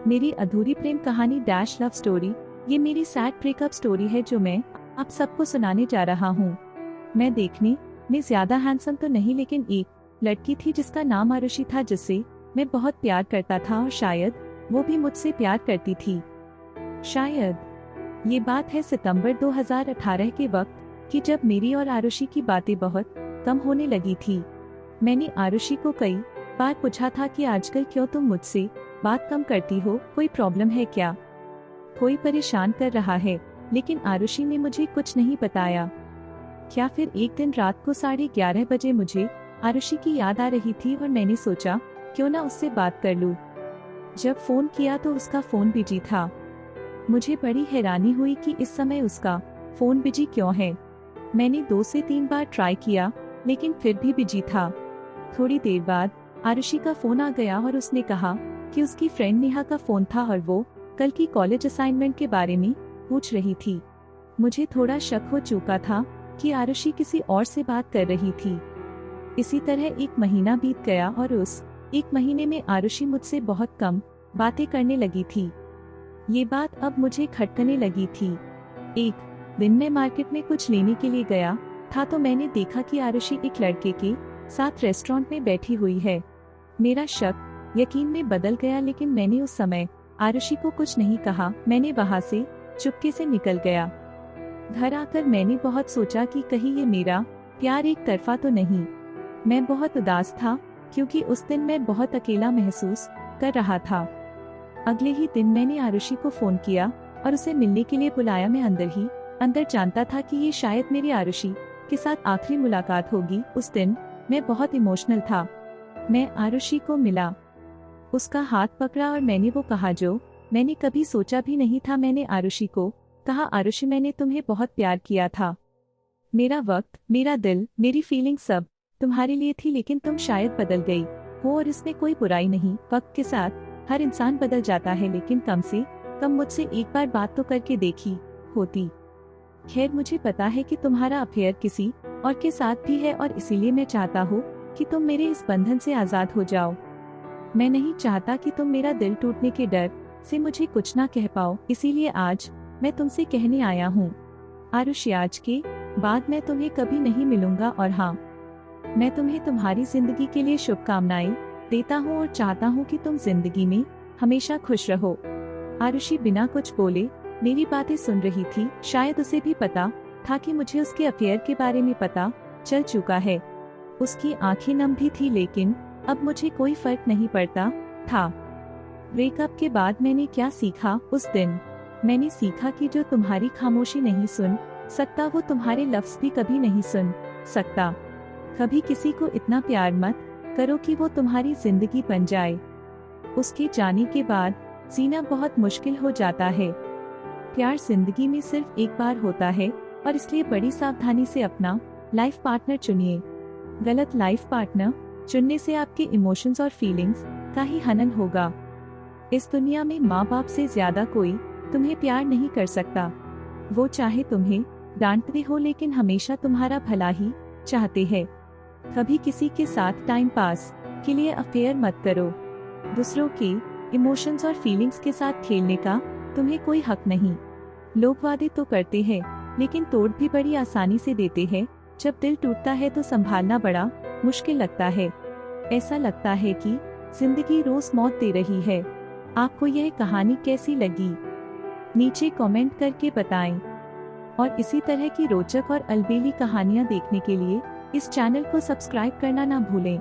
मेरी अधूरी प्रेम कहानी डैश लव स्टोरी। ये मेरी सैड ब्रेकअप स्टोरी है जो मैं आप सबको सुनाने जा रहा हूँ। मैं देखने में ज्यादा हैंडसम तो नहीं, लेकिन एक लड़की थी जिसका नाम आरुषि था, जिससे मैं बहुत प्यार करता था और शायद वो भी मुझसे प्यार करती थी। शायद ये बात है सितंबर 2018 के वक्त की, जब मेरी और आरुषि की बातें बहुत कम होने लगी थी। मैंने आरुषि को कई बार पूछा था कि आजकल क्यों तुम मुझसे बात कम करती हो, कोई प्रॉब्लम है क्या, कोई परेशान कर रहा है, लेकिन आरुषि ने मुझे कुछ नहीं बताया। क्या फिर एक दिन रात को 11:30 बजे मुझे आरुषि की याद आ रही थी और मैंने सोचा क्यों ना उससे बात कर लूं। जब फोन किया तो उसका फोन बिजी था। मुझे बड़ी हैरानी हुई कि इस समय उसका फोन बिजी क्यों है। मैंने 2 से 3 बार ट्राई किया, लेकिन फिर भी बिजी था। थोड़ी देर बाद आरुषि का फोन आ गया और उसने कहा कि उसकी फ्रेंड नेहा का फोन था और वो कल की कॉलेज असाइनमेंट के बारे में पूछ रही थी। मुझे थोड़ा शक हो चुका था कि आरुषि किसी और से बात कर रही थी। इसी तरह 1 महीना बीत गया और उस 1 महीने में आरुषि मुझसे बहुत कम बातें करने लगी थी। ये बात अब मुझे खटकने लगी थी। एक दिन मैं मार्केट में कुछ लेने के लिए गया था तो मैंने देखा कि आरुषि एक लड़के के साथ रेस्टोरेंट में बैठी हुई है। मेरा शक यकीन में बदल गया, लेकिन मैंने उस समय आरुषि को कुछ नहीं कहा। मैंने वहां से चुपके से निकल गया। घर आकर मैंने बहुत सोचा कि कहीं ये मेरा प्यार एक तरफा तो नहीं। मैं बहुत उदास था क्योंकि उस दिन मैं बहुत अकेला महसूस कर रहा था। अगले ही दिन मैंने आरुषि को फोन किया और उसे मिलने के लिए बुलाया। मैं अंदर जानता था कि ये शायद मेरी आरुषि के साथ आखिरी मुलाकात होगी। उस दिन मैं बहुत इमोशनल था। मैं आरुषि को मिला, उसका हाथ पकड़ा और मैंने वो कहा जो मैंने कभी सोचा भी नहीं था। मैंने आरुषि को कहा, आरुषि मैंने तुम्हें बहुत प्यार किया था। मेरा वक्त, मेरा दिल, मेरी फीलिंग सब तुम्हारे लिए थी, लेकिन तुम शायद बदल गई हो और इसमें कोई बुराई नहीं। वक्त के साथ हर इंसान बदल जाता है, लेकिन कम से कम मुझसे एक बार बात तो करके देखी होती। खैर, मुझे पता है कि तुम्हारा अफेयर किसी और के साथ भी है और इसीलिए मैं चाहता हूँ कि तुम मेरे इस बंधन से आजाद हो जाओ। मैं नहीं चाहता कि तुम मेरा दिल टूटने के डर से मुझे कुछ ना कह पाओ, इसीलिए आज मैं तुमसे कहने आया हूँ। आरुषि, आज के बाद मैं तुम्हें कभी नहीं मिलूंगा और हाँ, मैं तुम्हें तुम्हारी जिंदगी के लिए शुभकामनाएं देता हूँ और चाहता हूँ कि तुम जिंदगी में हमेशा खुश रहो। आरुषि बिना कुछ बोले मेरी बातें सुन रही थी। शायद उसे भी पता था कि मुझे उसके अफेयर के बारे में पता चल चुका है। उसकी आंखें नम भी थी, लेकिन अब मुझे कोई फर्क नहीं पड़ता था। ब्रेकअप के बाद मैंने क्या सीखा उस दिन? मैंने सीखा कि जो तुम्हारी खामोशी नहीं सुन सकता वो तुम्हारे लफ्ज भी कभी नहीं सुन सकता। कभी किसी को इतना प्यार मत करो कि वो तुम्हारी जिंदगी बन जाए। उसके जाने के बाद जीना बहुत मुश्किल हो जाता है। प्यार जिंदगी में सिर्फ एक बार होता है और इसलिए बड़ी सावधानी से अपना लाइफ पार्टनर चुनिए। गलत लाइफ पार्टनर चुनने से आपके इमोशंस और फीलिंग्स का ही हनन होगा। इस दुनिया में माँ बाप से ज्यादा कोई तुम्हें प्यार नहीं कर सकता। वो चाहे तुम्हें डांटते हो, लेकिन हमेशा तुम्हारा भला ही चाहते हैं। कभी किसी के साथ टाइम पास के लिए अफेयर मत करो। दूसरों के इमोशंस और फीलिंग्स के साथ खेलने का तुम्हें कोई हक नहीं। लोग वादे तो करते हैं, लेकिन तोड़ भी बड़ी आसानी से देते हैं। जब दिल टूटता है तो संभालना बड़ा मुश्किल लगता है। ऐसा लगता है कि जिंदगी रोज मौत दे रही है। आपको यह कहानी कैसी लगी? नीचे कमेंट करके बताएं। और इसी तरह की रोचक और अलबेली कहानियां देखने के लिए इस चैनल को सब्सक्राइब करना ना भूलें।